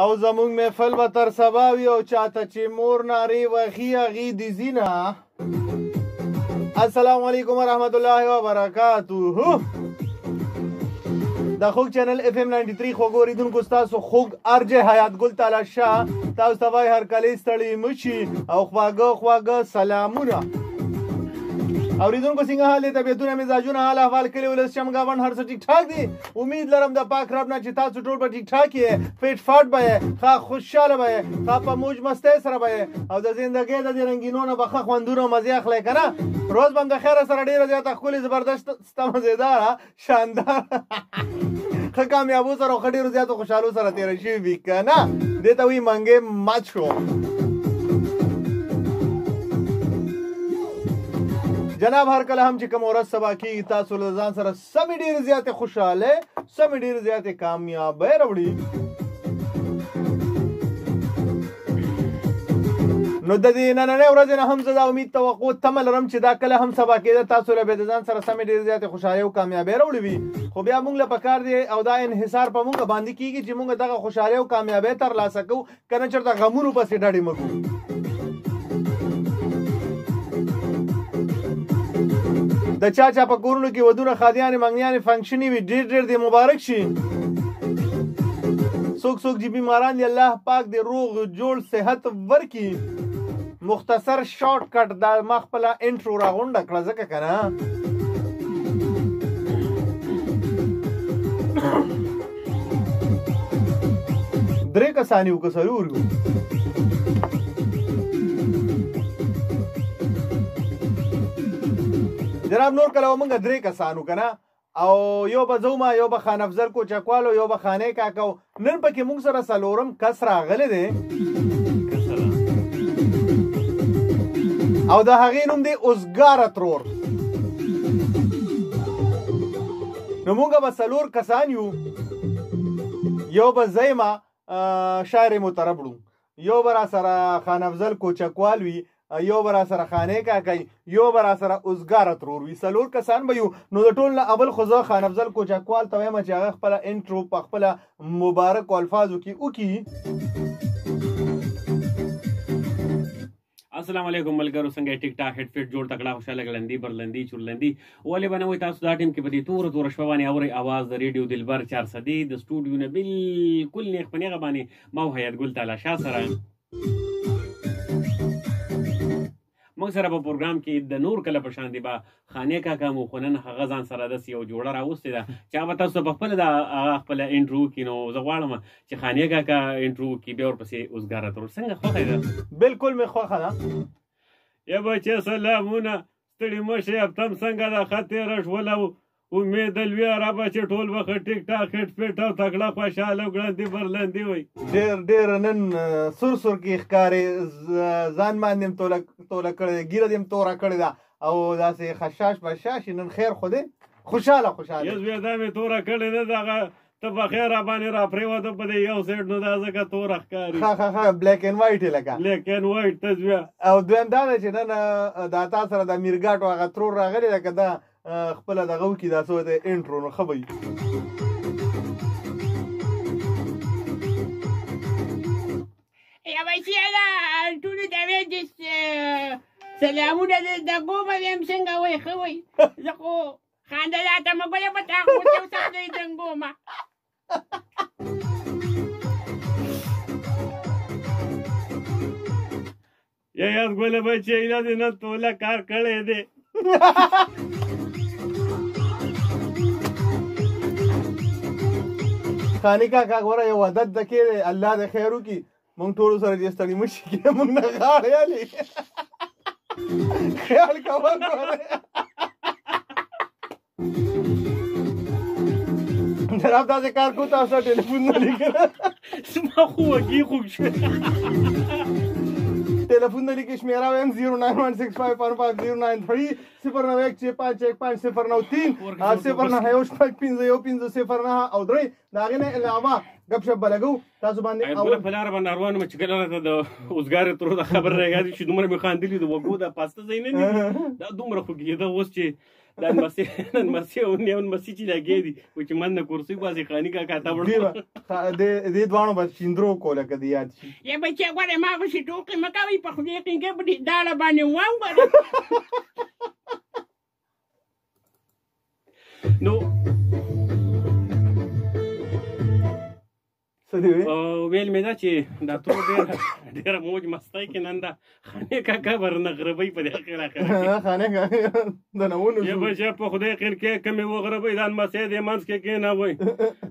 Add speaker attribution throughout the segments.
Speaker 1: او زمونږ محفل به تر سبا وي او چاته چې مور نارې وخي هغې دي ځینه. السلام علیکم ورحمت الله وبرکاتو. د خوږ چینل اف ام 93 خوږو اوریدونکو ستاسو خوږ ارجه حیات ګل تعالی شاه تاسو ته وایي هرکلی ستړي مه شي او خواږه سلامونه. اوریدونکو څنګه حال دی؟ طبیعتونه مزاجونه حال احوال کلي ولس چمګاوند هر څه ټیک ټاک دی. امید لرم د پاک رب نه چې تاسو ټول به ټیک ټاک یې، فټ فاټ به یې، ښه خوشحاله به یې، ښه په موج مستۍ سره به یې او د زندګۍ د دې رنګینو نه به ښه خوندونه او مزې اخلی که نه. روز به هم د خیره سره ډېره زیاته ښکلې زبردست مزېداره شاندار ښه کامیابو سره او ښه ډېرو زیاتو خوشحالو سره تېره شوي وي که نه. دې ته وایي منګې مات شو. جناب هر کله هم چې کوم ورځ سبا کېږي تاسو له ځان سره سمې ډېرې زیاتې خوشحالۍ، سمې ډېرې زیاتې کامیابۍ راوړي. نو د دې نننۍ ورځې نه هم زه دا امید توقع تمه لرم چې دا کله هم سبا کېده تاسو له به د ځان سره سمې ډېرې زیاتې خوشحالۍ او کامیابۍ راوړي وي. خو بیا موږ له پکار دی او دا انحصار په موږ باندې کېږي چې موږ دغه خوشحالۍ او کامیابۍ ترلاسه کوو که نه چېرته غمونو پسې ډډې مه کړو. د چا په کورونو کې ودونه ښادیانې منګنیانې فنکشنې وي ډېر دې مبارک شي. څوک چې بیماران دي الله پاک دې روغ جوړ صحت ورکړي. مختصر شارټ کټ دا ما خپله انټرو راغونډه کړه ځکه که نه درې کسانې وو که څلور وو. جناب نور کله به موږ درې کسانو که نه او یو به زه وم یو به خان افضل کوچکوال یو به خانې کاکا و. نن پکې موږ سره څلورم کس راغلی دی او د هغې نوم دی اوزګاره ترور. نو موږ به څلور کسان یو. یو به زه یم شاعر مطرب وړو، یو به را سره خان افضل کوچکوال وي، یو به را سره خانې کاکی، یو به را سره اوزګاره ترور وي. څلور کسان به یو. نو د ټول نه اول خو زه خان افضل کوچکوال ته وایم چې هغه خپله انټرو په خپله مبارکو الفاظو کې وکړي.
Speaker 2: السلام علیکم ملګرو، څنګه ټیک ټاک هټ فټ جوړ تکړه خوشاله ګړندي برلندي چورلندي ولې به نه وایي تاسو دا ټیم کې په دې توره شپه باندې اورئ اواز د ریډیو دلبر 400 د سټوډیو نه بالکل نیغ په نیغه باندې ما او حیات ګل تعالی شاه سره موږ سره په پروګرام کې د نور کله په شان دی به خانې کاکا مو خو نن هغه ځان سره داسې یو جوړه راوستې ده چې هغه به تاسو په خپله د هغه خپله انټرو وکړي. نو زه غواړم چې خانې کاکا انټرو وکړي بیا ورپسې اوزګاره ترور. څنګه خوښه ده؟
Speaker 1: بالکل مې خوښه ده.
Speaker 2: یا بچې سلامونه، ستړي مه شئ، هفتم څنګه ده؟ ښه تېره شوله امید الویه را به چې ټول وخت ټیک ټاک هټ فټ او تکړه خوشحاله ګړندي برلندي وي.
Speaker 1: ډېر نن سور کې ښکارې، ځان باندې هم توله کړې ده، ګیره دې هم توره کړې ده او داسې خشاش بشاش نن خیر خو دی خوشحاله
Speaker 2: یس بیا دا مې توره کړې ده دغه ته په خیر را باندې را پرېوته په دې یو سایډ نو دا ځکه توره ښکاري.
Speaker 1: ښه بلیک اینډ وایټ یې لکه
Speaker 2: بلیک اینډ وایټ ته بیا.
Speaker 1: او دویم دا ده چې نن دا تا سره د میرګاټو هغه ترور راغلی ده که دا خپله دغه وکړي دا څه ته انټرو نو ښه به وي.
Speaker 3: ټولو ته وایي سلامونه دغو به ویم څنګه وایي ښه وایي. زه خو خاندلاته مه ګوله په تا خو یو ساتلی دنګومه.
Speaker 2: یا یاد ګوله بچې ایله دې نن توله کار کړی دی.
Speaker 1: خانې کاکا ګوره یو عادت ده کې دی، الله دې خیر وکړي. موږ ټولو سره دې ستړي مه شي کې موږ نه غاړې هلې خیال کوه ګوره. جناب داسې کار کوو تاسو ټلیفون نه لیکله
Speaker 2: زما خو وږي خوږ شوې.
Speaker 1: ټلیفون نه لیکې شمېره وایم 09165150993 09165150993 091151509 او 3 د هغې نه علاوه ګپ شپ به لګو تاسو باندې.
Speaker 2: په لاره باندې روان یم چې کله راته د اوزګارې ترور د خبر راګرځي چې دومره مې خاندلي د وږو دا پاسته ځای نه دي دا دومره خوږېده اوس چې دا نمسې او نمسې چې لګې دي و چې من نه کرسي باسي خاني کاکا ته وړو
Speaker 1: دې دواړو به چیندرو کوله که دې یاد شي
Speaker 3: یا بچی ګوره ما غوښې ټوکې مه کوئ په خولې کې په دې داړه باندې وانګوره
Speaker 2: نو
Speaker 1: څه دې وې
Speaker 2: ویل مې دا چې دا تور ډېره موج مستۍ کې نن دا خانې کاکا ورنه غربۍ په دې اخر
Speaker 1: خانې کاکا د نوونو
Speaker 2: یا بچی په خدای خیر کې کمې وغربۍ دا نمسې دې منځ کې کېنوئ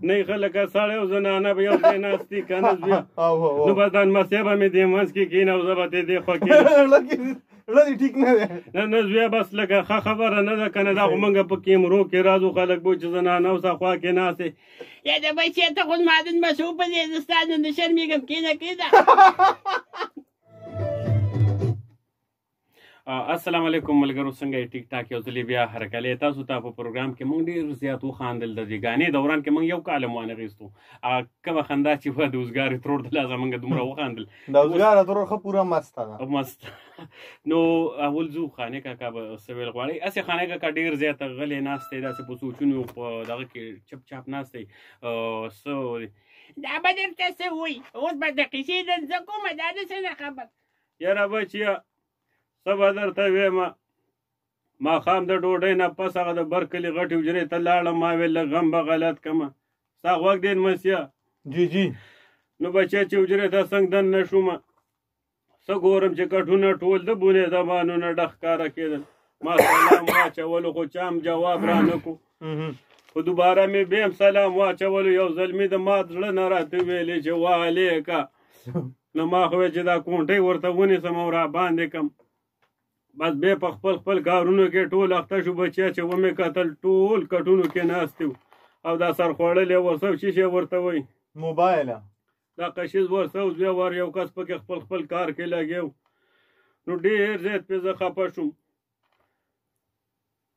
Speaker 2: نه خلک سړی او زنانه به یو ځای ناستي که نه زویه نو بس دا نمسې به مې دې منځ کې کېنه او زه به دې خوا کېنم
Speaker 1: زړه دې ټیک نه دی
Speaker 2: نه زویه بس لکه ښه خبره نه ده که نه دا خو موږ په کیمرو کې راځو خلک به چې زنانه او خوا کې ناستې
Speaker 3: یا د بچی ته خو مادن مسو په دې زه ستا نه شرمېږم کېنه
Speaker 2: السلام علیکم ملګرو څنګه یې ټیک ټاک یو ځلې بیا هرکلی تاسو ته په پروګرام کې موږ ډېر زیات وخاندل د دې ګانې دوران کې موږ یو کالم وانغېستو کومه خندا چې وه د اوزګارې ترور د لازه موږ دومره وخاندل
Speaker 1: د اوزګاره ترور ښه پوره مسته ده
Speaker 2: مست نو اول ځو خانې کاکا به څه ویل غواړئ هسې خانې کاکا ډېر زیات غلی ناست دی داسې په سوچونو په دغه کې چپ چاپ ناست دی څه
Speaker 3: دا به درته څه وایي اوس به د قیسې د زه کومه دا د څه نه خبر
Speaker 2: یاره بچیه څه به درته ویمه ماښام د ډوډۍ نه پس هغه د بر کلي غټې حجرې ته لاړم ما ویل لږ غم به غلط کمه ستا غوږ دی نمسیه
Speaker 1: جی جی
Speaker 2: نو بچی چې حجرې ته څنګ دننه شومه څه ګورم چې کټونه ټول د بونې زبانونه ډخ ښکاره کېدل ما سلام واچولو خو چا هم جواب را نه کړو خو دوباره مې بیم سلام واچولو یو ځل مې د مات زړه نه راته ویلې چې وعلیکه نو ما خو ویل چې دا کونټۍ ورته ونیسم او را باندې کړم بس بیا په خپل کارونو کې ټول اخته شو بچیا چې ومې کتل ټول کټونو کې ناست و او دا سر خوړلی ورسو شیشې ورته وایي
Speaker 1: موبایل
Speaker 2: دا قشیز ورسو بیا ور یو کس پکې خپل کار کې لګیو نو ډېر زیات پې زه خفه شوم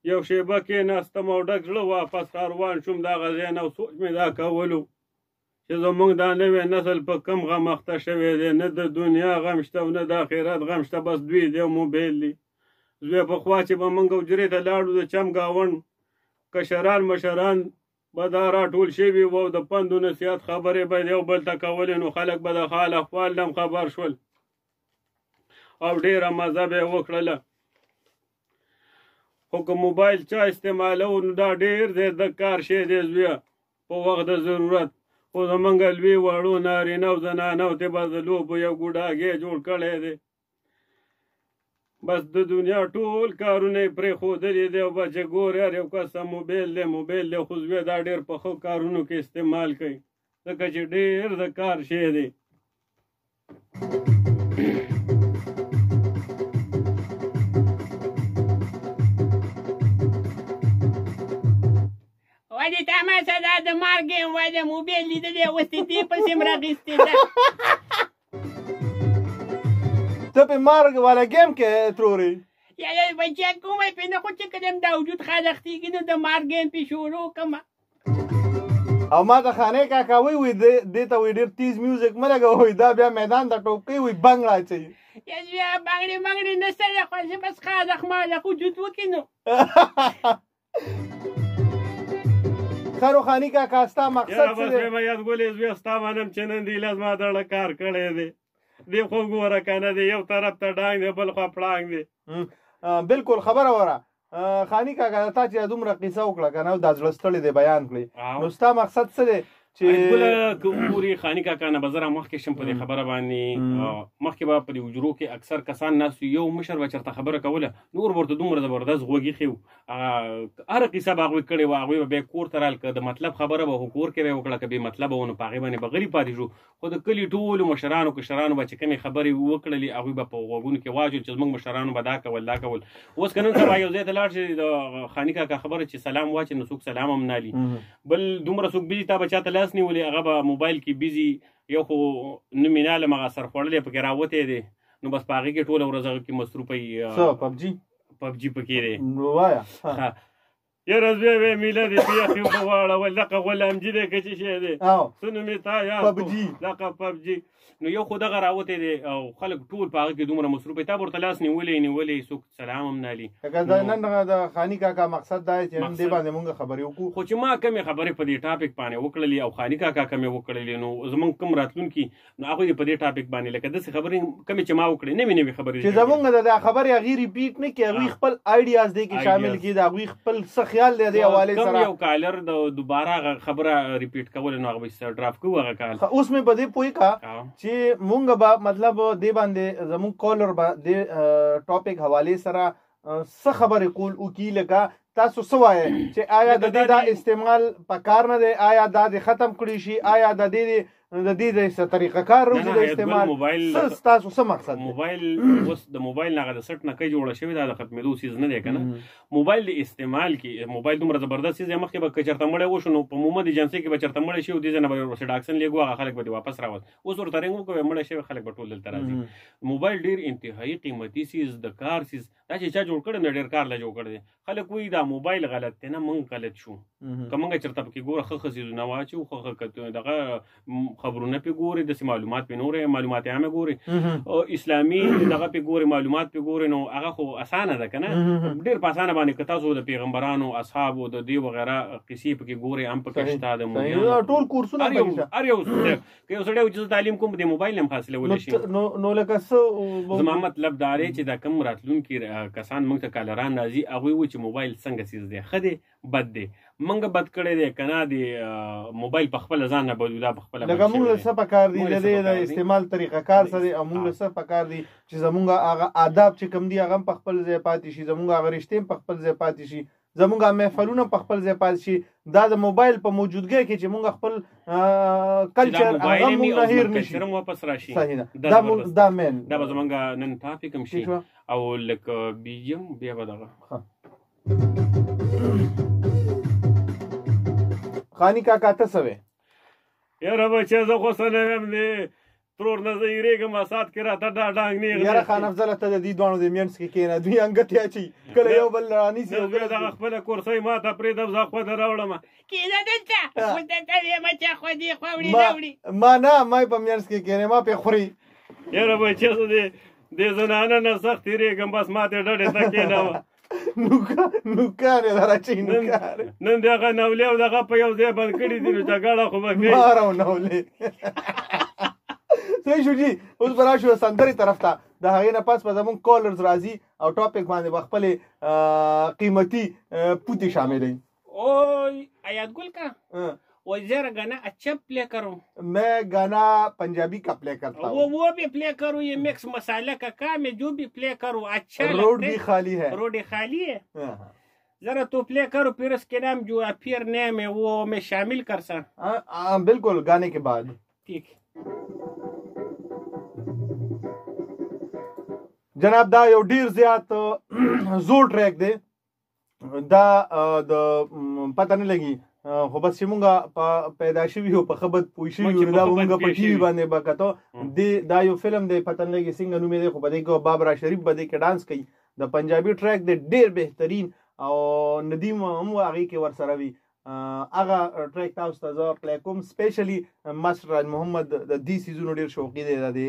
Speaker 2: یو شیبه کې ناستم او ډک زړه واپس روان شوم دغه ځای نه او سوچ مې دا کولو چې زموږ دا نوی نسل په کم غم اخته شوی دی نه د دنیا غم شته او نه د آخرت غم شته بس دوی دی او موبایل دی زوی پخوا چې به موږ حجرې ته لاړو د چم ګاونډ کشران مشران به دا راټول شوي وو د پند و نصیحت خبرې به یو بل ته کولې نو خلک به د حال احوال هم خبر شول او ډېره مزه به یې وکړله خو که موبایل چا استعمالو نو دا ډېر دی د کار شی دی زویه په وخت د ضرورت خو زمونږ لوی وړو نارینه او زنانو ته به د لوبو یو ګوډاګی جوړ کړی دی بس د دنیا ټول کارونه یې پرېښودلي دی او بس چې ګورې هر یو کس موبایل دی خو زوی دا ډېر په ښه کارونو کې استعمال کوي ځکه چې ډېر د کار شی دی
Speaker 3: ولې تا ما څه دا د مارګ یم وایي د موبایل لیدلې اوس دې دې پسې م راغېستې ده
Speaker 1: ته پې مارګ والا ګیم کې ترورې
Speaker 3: یا بچی کومه پې نه خو چې کله د وجود خالختېږي نو د مارګ ګیم پې شروع کړمه
Speaker 1: او ما ته خانې کاکا وی دې ته وی ډېر تیز میوزیک مه لګوئ دا بیا میدان ته ټوپ کوي وی بنګ راچوي
Speaker 3: یا بیا بنګړې نشته دی خو زه بس خالق مالق وجود وکړي نو
Speaker 1: خرو خانی کاکا ستا مقصد
Speaker 2: څه دی بس مې یاد ګولې زوی ستا منم چې نن دې لاس ما دړه کار کړی دی دې خو ګوره که نه دی یو طرف ته ډانګ دی بل خوا پړانګ دی
Speaker 1: بالکل خبره وره خانی کاکا تا چې دومره قصه وکړه که نه دا زړه ستړی دی بیان کړي نو ستا مقصد څه دی چې
Speaker 2: ګوله که وګورې خاني کاکا نه به زه مخکې شم په دې خبره باندې مخکې به په دې حجرو کې اکثر کسان ناست یو مشر به چېرته خبره کوله نور ورته دومره زبردست غوږ ایښی وو هره قصه به هغوی کړې وه هغوی به بیا کور ته رال که د مطلب خبره به خو کور کې به یې وکړه که بې مطلبه و نو په هغې باندې به غلي پاتې شو خو د کلي ټولو مشرانو کشرانو به چې کومې خبرې وکړلې هغوی به په غوږونو کې واچول چې زموږ مشرانو به دا کول اوس که نن سبا یو ځای ته لاړ شي د خاني کاکا خبره چې سلام واچي نو څوک سلام هم نالي بل دومره څوک بیزي تا به چاته لاس نیولې هغه به موبایل کې بیزي یو خو نوم یې نالم هغه سرخوړلی پکې راوتی دی نو بس په هغې کې ټوله ورځ هغه کې مصروفه وي پبجي پکې دی
Speaker 1: وایه
Speaker 2: یاره زوی وی میله دی بیخي وغواړه لکه غلامجي دی که څه شی دی څه نوم یې تا یاد لکه پبجي نو یو خو دغه راوتی دی او خلک ټول په هغه کې دومره مصروف تا ورته لاس نیولې څوک سلام هم نه علي
Speaker 1: نن د خاني کاکا مقصد دا چې نن دې باندې مونږ خبرې وکړو
Speaker 2: خو چې ما کمې خبرې په دې ټاپک باندې وکړلې او خاني کاکا کمې وکړلې نو زمونږ کوم راتلونکي نو هغوی په دې ټاپک باندې لکه داسې خبرې کمې چې ما وکړې نوې خبرې
Speaker 1: چې زمونږ د خبرې هغې ریپیټ نه کړي هغوی خپل آیډیاز دې کې شامل کړي د هغوی خپل څه خیال دی دې حوالې سره
Speaker 2: کم یو کالر د دوباره خبره ریپیټ کول نو هغه به ډراپ کوو هغه کال
Speaker 1: اوس مې په دې پوه کا چې مونږ مطلب دې باندې زموږ کالر به د ټاپک حوالې سره څه خبرې کول وکړي لکه تاسو څه وایئ چې آیا د دې دا استعمال په کار نه دی آیا دا د ختم کړی شي آیا د دې څه طریقه کار روزي د استعمال تاسو څه مقصد
Speaker 2: موبایل اوس د موبایل نه د سټ نه کې جوړه شوې ده د ختمېدو سیز نه دی که نه موبایل د استعمال کې موبایل دومره زبردست سیز دی مخکې به که چېرته مړی وشو نو په عموما د ایجنسۍ کې به چېرته مړی شي او دې ځای نه به ورپسې ډاکسن لېږو هغه خلک به دې واپس راوست اوس ورته رنګ وکړو مړی شوی خلک به ټول دلته راځي موبایل ډېر انتهایي قیمتي سیز د کار سیز دا چې چا جوړ کړی نو ډېر کار له جوړ کړی دی خلک وایي دا موبایل غلط دی نه موږ غلط شو که موږ چېرته پکې ګوره ښه سیزونه واچو ښه دغه خبرونه پې ګورې داسې معلومات پې نورې معلومات عامه ګورې اسلامي دغه پې ګورې معلومات پې ګورې نو هغه خو اسانه ده که نه ډېر په اسانه باندې که تاسو د پیغمبرانو اصحابو د دې وغیره قصې پکې ګورې هم پکې شته د مولیانو
Speaker 1: ټول کورسونه
Speaker 2: هر یو که یو سړی چې تعلیم کوم د موبایل هم حاصلولی شي
Speaker 1: نو لکه څه
Speaker 2: زما مطلب دا دی چې دا کوم راتلونکي کسان موږ ته کالران راځي هغوی وایي چې موبایل څنګه څیز دی ښه دی بد دی موږ بد کړی دی که نه د موبایل په خپله ځان نه بدو دا په خپله
Speaker 1: لکه موږ له څه پکار دي د دې د استعمال طریقه کار څه دی او موږ له څه پکار دي چې زمونږ هغه آداب چې کوم دي هغه هم په خپل ځای پاتې شي زمونږ هغه رشتې هم په خپل ځای پاتې شي زمونږ محفلونه په خپل ځای پاتې شي دا د موبایل په موجودګۍ کې چې موږ خپل کلچر هغه موږ نه هیر نشي
Speaker 2: واپس راشي
Speaker 1: صحیح ده دا مین
Speaker 2: دا به زمونږ نن ټاپک هم شي او لکه بیجیم بیا به دغه
Speaker 1: خاني کاکا ته څه وې
Speaker 2: یاره بچه زه خو څه نه ویم دی ترور نه زه هېرېږم سات کې راته ډانګ نه
Speaker 1: یاره خان افضله ته د دې دواړو د منځ کې کښېنه دوی انګتې اچوي کله یو بل رانیسي او کله
Speaker 2: دغه خپله کورسۍ ما ته پرېږدم زه خپله راوړم
Speaker 3: کېنه دلته اوس دلته ویمه چې خو دې خوا وړي نه وړي
Speaker 1: ما نه ما یې په منځ کې کښېنې ما پرې خوري
Speaker 2: یاره بچه زه د زنانه نه سخت هېرېږم بس ما ته ډډې ته کښېنوه
Speaker 1: نوکارې در اچوي نوکارې
Speaker 2: نن د هغه نولې او دغه په یو ځای بند کړي دي نو جګړه خو به کوي
Speaker 1: مار او نولې صحیح شو جي اوس به راشو سندرې طرف ته د هغې نه پس به زمونږ کالرز راځي او ټاپک باندې به خپلې قیمتي پوتې شاملوي
Speaker 3: اوی آیات گل کا وہ ذرا گانا اچھا پلے کروں
Speaker 1: میں گانا پنجابی کا پلے کرتا ہوں
Speaker 3: وہ بھی پلے کروں یہ مکس مسالہ کا کام ہے جو بھی پلے کروں اچھا
Speaker 1: روڈ بھی خالی ہے
Speaker 3: روڈ خالی ہے ذرا تو پلے کرو پھر اس کے نام جو پھر نیم ہے وہ میں شامل کر سا
Speaker 1: بالکل گانے کے بعد
Speaker 3: ٹھیک
Speaker 1: جناب دا یو ډیر زیات زوړ ټریک دی دا د پته نه لګي خو بس چې مونږ پیدا شوي یو په خبر پوه شوي یو دا به مونږ په ټي وي باندې به کتو دا یو فلم دی پته نه لګي څنګه نوم یې دی خو په دې کې بابرا شریف به دې کې ډانس کوي د پنجابي ټریک دی ډیر بهترین او ندیم هم هغې کې ورسره وي هغه ټریک تاسو ته زه پلی کوم سپیشلی ماسټر راج محمد د دې سیزونو ډېر شوقي دی د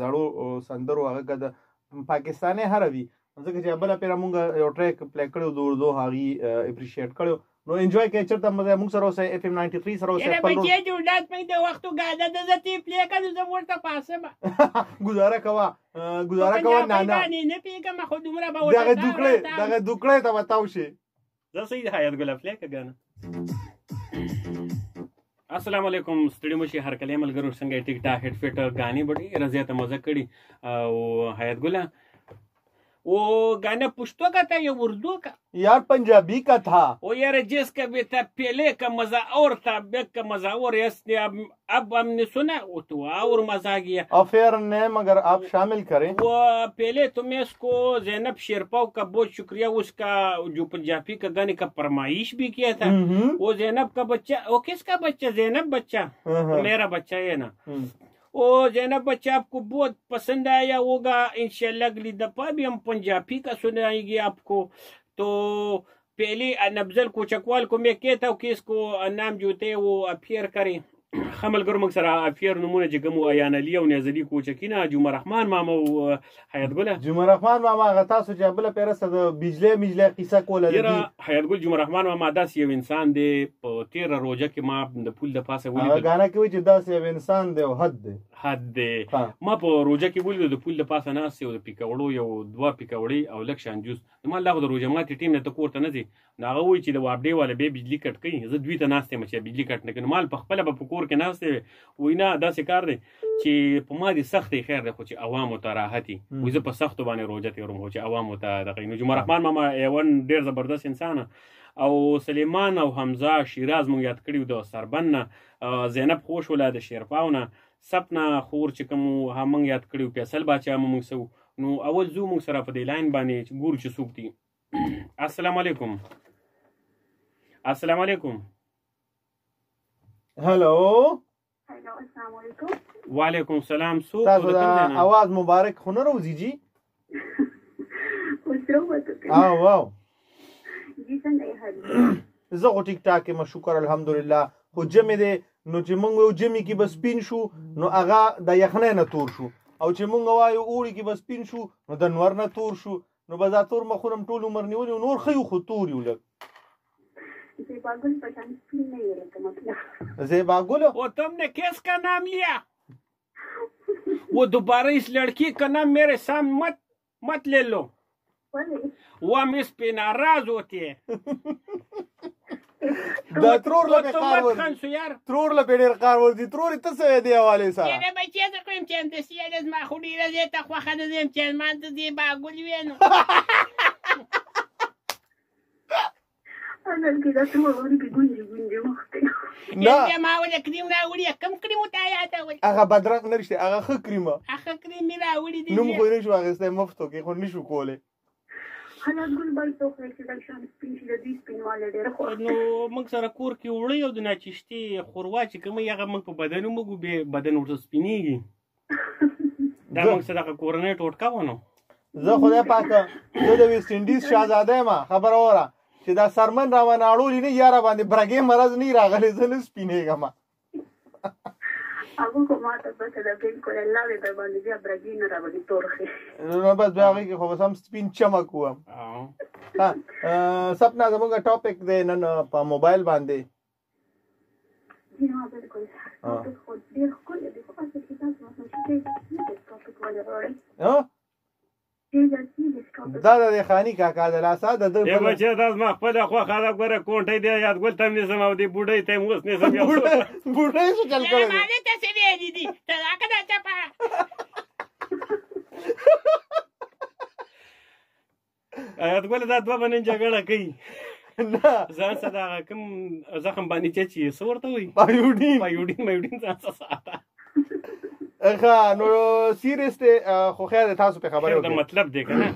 Speaker 1: زړو سندرو هغه که د پاکستاني هره وي ځکه چې بله پیره مونږ یو ټریک پلی کړی د اردو هغې اپریشیټ کړی نو انجوای کوئ چېرته مونږ سره اوسئ اف ام 93 سره اوسئ
Speaker 3: خپل بچې جوړات پې د وختو ګاده د زه تی پلی کړو زه ورته پاسم
Speaker 1: ګزاره کوه نه
Speaker 3: نه پیږم خو دومره به
Speaker 1: دغه دوکړی ته به تاو شي
Speaker 2: زه صحیح حیات ګل پلی که ګانه السلام علیکم ستړي مشي هر کله ملګرو څنګه ټیک ټاک هډ فټ غانې بډې رضایت مزه کړي او حیات ګل
Speaker 3: وہ گانا پشتو کا تھا یا اردو کا
Speaker 1: یار پنجابی کا تھا
Speaker 3: وہ یار جس کا بھی تھا پہلے کا مزہ اور تھا بیک کا مزہ اور اب ہم نے سنا وہ تو اور مزہ گیا
Speaker 1: افیئر نیم اگر آپ شامل کریں
Speaker 3: وہ پہلے تو میں اس کو زینب شیرپاؤ کا بہت شکریہ اس کا جو پنجابی کا گانے کا فرمائش بھی کیا تھا وہ زینب کا بچہ وہ کس کا بچہ زینب بچہ میرا بچہ ہے نا وہ زینب بچہ آپ کو بہت پسند آیا ہوگا انشاءاللہ اگلی دفعہ بھی ہم پنجابی کا سنائیں گے آپ کو تو पहले नब्जल कोचकवाल को मैं कहता हूँ कि इसको नाम जो थे वो अफेयर करे خمل ګرمک سره افیر نمونه چې کوم ایان علی او نازلی کوچکینه جمعه رحمان ماما او حیات ګل
Speaker 1: جمعه رحمان ماما هغه تاسو چې بل پیرسته د بجلی قصه کوله
Speaker 3: دي حیات ګل جمعه رحمان ماما داس یو انسان دی په 13 روزه کې ما د پول د پاسه ولید
Speaker 1: غانا کې چې داس یو انسان دی او حد دی
Speaker 3: ما په روزه کې ولید د پول د پاسه ناس یو د پیکوړو یو دوا پیکوړی او لکشان جوس ما الله د روزه ماتي ټیم نه تکور ته نه دي ناغه وی چې د وابډي والا به بجلی کټ کوي زه دوی ته ناشته مچ بجلی کټ نه کنه مال په خپل په کور کې ناشته وینا داسې کار دی چې په ما دي سختي خیر دی خو چې عوامو ته راحتي وې زه په سختو باندې روزه تیروم خو چې عوامو ته د قینو جمعه رحمان ماما یو ډیر زبردست انسان او سلیمان او حمزه شیراز مونږ یاد کړیو د سربن زینب خوش ولادت شیرپاونه سپنا خور چې کوم هم یاد کړیو فیصل باچا مونږ سو نو اول زو مونږ سره په دې لاین باندې ګور چې سوق دي السلام علیکم السلام علیکم
Speaker 1: هلو
Speaker 4: السلام علیکم
Speaker 3: وعلیکم السلام سو
Speaker 1: تاسو دا आवाज مبارک خو نه روزي جی
Speaker 4: واو
Speaker 1: واو
Speaker 4: جی څنګه یې
Speaker 1: زه خو ټیک ټاک یم شکر الحمدلله خو جمع دی نو چې مونږ یو جمع کې بس پین شو نو هغه د یخنۍ نه تور شو او چې مونږ وایو اوړي کې بس پین شو نو د نور نه تور شو نو به دا تور مخونم ټول عمر نیولي نور خیو خو تور یو لږ زیبا گل
Speaker 3: वो तुमने किसका नाम लिया वो दोबारा इस लड़की का नाम मेरे सामने मत ले लो वो हम इस पे नाराज होती है
Speaker 1: دا ترور له کار ورځي ترور له ډېر کار ورځي ترور ته څه دی حواله سره
Speaker 3: نه بچی زه کوم چې انت سیاله ما خو ډیره زه ته خو خدای دې چې ما ته دې باګول وینو
Speaker 4: انا كده سوى وري بيجوني وقتي
Speaker 3: يا ما ولا كريم لا ولي كم كريم وتايات ولا
Speaker 1: هغه بدرنګ نرشته هغه خ کریمه
Speaker 3: هغه کریم لا ولي دي
Speaker 1: نو مخ نشو هغه ستې مفتو کې خو نشو کوله
Speaker 4: انا ګل بای تو خو چې دا شان سپین چې د دې سپینواله ډېر خو
Speaker 3: نو موږ سره کور کې وړي او د ناچشتي خوروا چې کوم یغه موږ په بدن موږ به بدن ورته سپینیږي دا موږ سره کورنۍ ټوټکا ونه
Speaker 1: زه خدای پاک زه د ویسټ انډیز شاهزاده ما خبر اوره چې دا سرمن را وناړولې نه یاره باندې برګې مرض نه راغلی زه نه سپینېږم
Speaker 4: هغه کومه ته پته ده بالکل الله دې در باندې بیا برګې نه راوړي تورخې
Speaker 1: نو بس بیا هغې کې خو بس هم سپین چمک وم سپنا زمونږ ټاپک دی نن په موبایل باندې
Speaker 4: بالکل خو ډېر ښکلی دی خو اصل کې تاسو ټاپک ولې راوړئ
Speaker 1: دا د خاني کاکا د لاسا د
Speaker 3: یو بچی تاسو ما خپل خو خاله ګوره کونټې دی یاد ګول تم نسم او دی بوډۍ ته موس نسم یو
Speaker 1: بوډۍ څه چل کړی
Speaker 3: ما دې ته څه دی دي ته راکړه دا چپا یاد ګول دا دوه باندې جګړه کوي
Speaker 1: نه
Speaker 3: ځان صدا کوم زخم باندې چې صورت وي پایوډین ځان ساته
Speaker 1: ښه نو سیریس ته خو خیر تاسو په خبرو
Speaker 3: دا مطلب دی کنه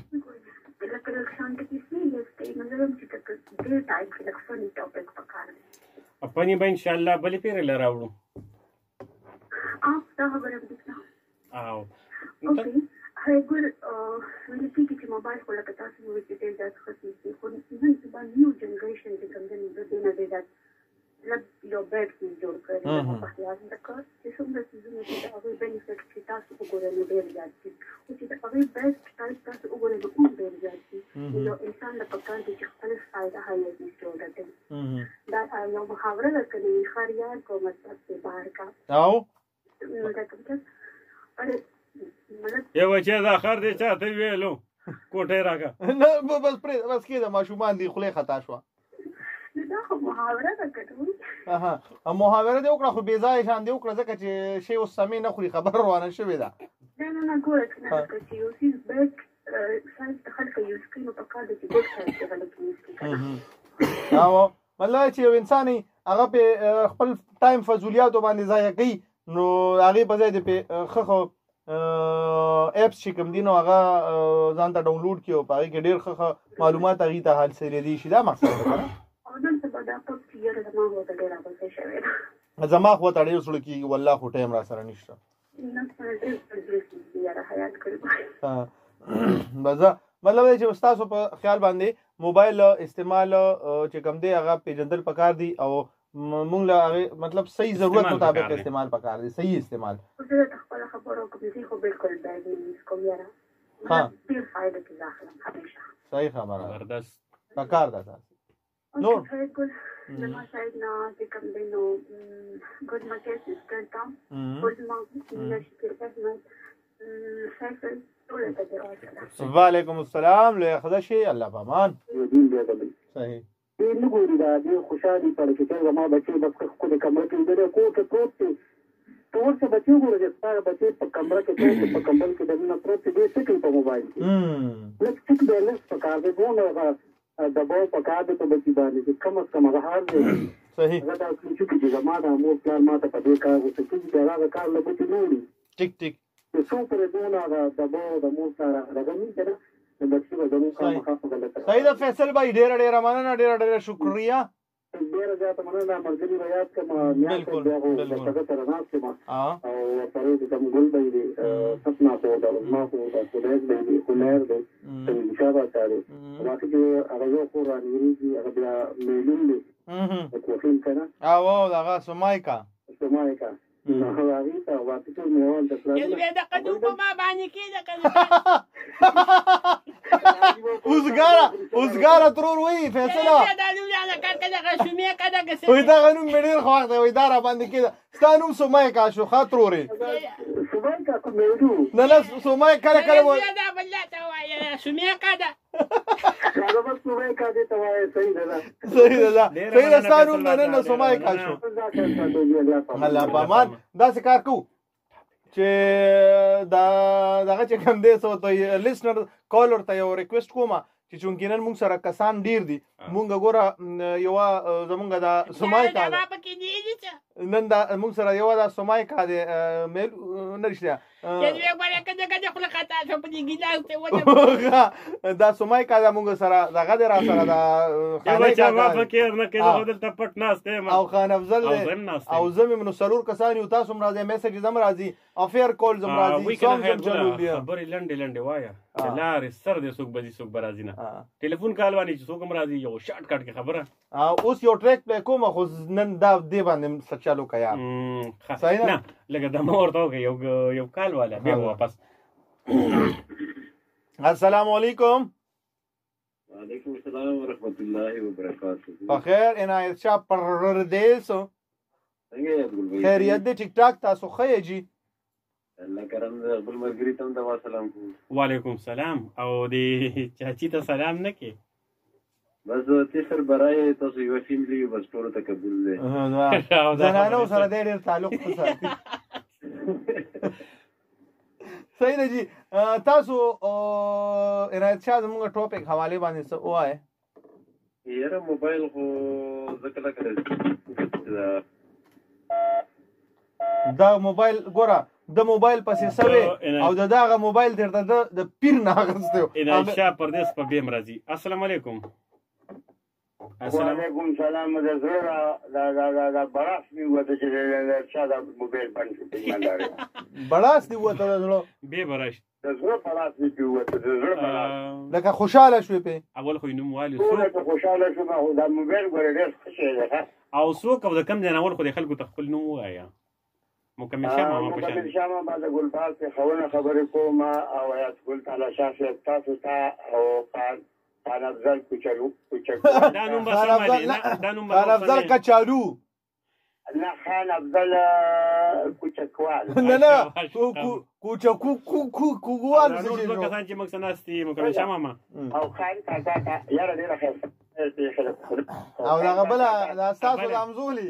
Speaker 4: لکه شان کې سیریس ته مطلب چې دې ټایپ کې لکه فنی ټاپک پکاره
Speaker 3: اپنی به ان شاء الله بلې پیر لراوړو
Speaker 4: دا خبره ده
Speaker 3: او
Speaker 4: اوکې هاي ګور ولې چې موبایل خو لکه تاسو وایي چې دې ځات خصوصي دي خو نن سبا نیو جنریشن چې کوم دې نه دی دا لږ یو بیډ کې جوړ کړی په خیال د کار چې څومره څیزونه چې هغوی بینیفټ چې تاسو وګورئ نو ډېر زیات دي خو چې د هغوی بیسټ ټایپ تاسو وګورئ نو هم ډېر زیات دي یو انسان له پکار دی چې خپل فایده هایلایټ نشي وکړي دا یو محاوره ده که نه خر یار کو مطلب سے باہر کا
Speaker 1: او
Speaker 4: نو دا کوم څه
Speaker 3: یو چې دا خر دې چاته ویلو کوټه راکا
Speaker 1: نه بس پرې بس کې دا ماشومان دی خله خطا شو
Speaker 4: دا خو محاوره ده کټو
Speaker 1: اها محاوره دی وکړه خو بې ځای شان دی وکړه ځکه چې شی اوس سمې نه خوري خبر روانه شوې ده
Speaker 4: نه ګوره چې یو سیز بیک سایز د خلکو یوز کوي نو په کار دی چې ګوډ سایز د خلکو یوز کوي
Speaker 1: او مطلب چې یو انسان هغه په خپل ټایم فضولیاتو باندې ضایع کوي نو هغې په ځای د په ښه اپس چې کوم دي نو هغه ځان ته ډاونلوډ کړي او په هغې کې ډېر ښه معلومات هغې ته حاصلېدی شي دا مقصد ده که نه زما خو ته ډېر زړه کېږي والله خو ټایم را سره نشته بس مطلب دی چې ستاسو په خیال باندې موبایل استعمال چې کوم دی هغه پیژندل پکار دی او مونږ له هغه مطلب صحیح ضرورت مطابق استعمال پکار دی صحیح استعمال
Speaker 4: زه خپل خبرو کوم چې خو بالکل باید نه کوم یاره
Speaker 1: ها
Speaker 4: ډیر فائدہ کې داخله همیشه
Speaker 1: صحیح خبره
Speaker 2: زبردست
Speaker 1: پکار ده
Speaker 4: نو ګل نو شاید نه چې کوم دی نو ګل ما کې ستنتا ګل ما نشي کېږي فیصل
Speaker 1: وعلیکم السلام له خدای الله پامان صحیح
Speaker 5: نه ګوري دا دی خوشالي پر چې ما بچي بس خو د کمره کې د کوټه پروت دی ټول څه بچي ګوري چې ستا بچي په کمره کې پروت په کمبل کې دنه پروت دی څه کوي په موبایل کې لکه څه د لس په کار دی نو د بو په کار دی په بچي باندې کم از کم هغه حال دی
Speaker 1: صحیح
Speaker 5: دا چې زما د مور پلان ما ته په دې کار وکړي چې دا کار له بچي نوري
Speaker 1: ټیک ټیک
Speaker 5: څو پر دونه د بو د مور سره راغلی کنه د بچي د مور کار مخه غلطه
Speaker 1: صحیح ده فیصل بھائی ډېر مننه ډېر شکریا
Speaker 5: ډېر زیاته مننه مرګري ریاض کما
Speaker 1: بالکل
Speaker 5: څنګه تر ناس کما او پرې د کوم ګل دی سپنا په ډول ما په ډول دی کولر دی چې شابه تاره راځي چې هغه یو قرآن دی هغه بیا مېلون دی په کوم کنه
Speaker 1: او هغه سمایکا
Speaker 5: نو هغه ته واټ ټول میوان د
Speaker 3: یل به د قدو په ما باندې کې د قدو
Speaker 1: اوسګاره ترور وای فیصله
Speaker 3: دا نو یا کار کده شومې کده کسه
Speaker 1: وای دا غنوم مډیر خو وخت وای دا را باندې کې ستانوم سمایکا شو خاطروري
Speaker 5: سمایکا کوم میرو
Speaker 1: نه سمای کله وای
Speaker 3: دا بل ته وای شومې کده
Speaker 5: دا بس سمایکا دې ته وای
Speaker 1: صحیح ده ستانوم نه سمایکا شو الله پامان دا څه کار کو چې دغه چې کوم دی سو ته لیسنر کالر ته یو ریکوست کوم چې چونکې نن موږ سره کسان ډیر دي موږ ګوره یو زمونږ د سمایکا نن دا موږ سره یو د سمایکا دی میل نشته دا سمایکا دا موږ سره دغه دی را سره د او خان افضل او زمي منو سرور کسان یو تاسو مرادي میسج زم راځي افیر کول زم راځي سوم زم چلو بیا
Speaker 2: خبرې لنډې وایا لارې سر دې څوک بځي څوک برازي نه ټلیفون کال باندې چې څوک مرادي یو شارټ کټ کې خبره
Speaker 1: اوس یو ټریک پلی کوم خو نن دا دی باندې سچالو کیا
Speaker 2: صحیح نه لکه د مور ته یو کال والا بیا واپس
Speaker 1: السلام علیکم
Speaker 6: وعلیکم السلام ورحمۃ اللہ وبرکاتہ
Speaker 1: بخیر عنایت شاه پردیسو خیریت دی ټیک ټاک تاسو خی جی
Speaker 6: الله کرم د خپل مرګري ته د سلام کو
Speaker 2: وعلیکم السلام او دی چاچی ته سلام نه کې
Speaker 6: بس ته سر برای تاسو یو فیملی بس ټول ته قبول دي
Speaker 1: زنانو سره ډېر تعلق ساتي صحیح دی تاسو عنایت شاه زموږ ټاپک حواله باندې څه وایي
Speaker 6: یاره موبایل خو ځکه کله
Speaker 1: دا موبایل ګوره د موبایل پسې سوي او دغه موبایل درته د پیر نه غستو
Speaker 2: عنایت شاه پردیس په بیم راځي السلام علیکم
Speaker 5: وعلیکم السلام د زړه دا براس می وته چې شاه د موبایل باندې
Speaker 1: براس دی وته زړه
Speaker 2: به براش
Speaker 5: د زړه براس می وته د زړه براس
Speaker 1: لکه خوشاله شوې په
Speaker 2: اول خو نوم والي
Speaker 5: څو خوشاله شوم او د موبایل ګورې ډېر خوشاله ده
Speaker 2: او څوک د کم ځای اول خو د خلکو تخپل نوم وایا مکمل
Speaker 5: شامه بعد ګلباز په خبره خبرې کوم او حیات ګل تعالی شاه تاسو ته او خان افضل کوچکو
Speaker 2: دا نوم به سمالي دا نوم
Speaker 1: خان افضل کچالو
Speaker 5: نه خان افضل کوچکوال
Speaker 1: نه کوچکو کوګوال
Speaker 2: څه شي کسان چې مکسن استي مکمل شامه
Speaker 5: او خان کاکا یاره ډیره خیر
Speaker 1: او هغه بل دا تاسو د امزولي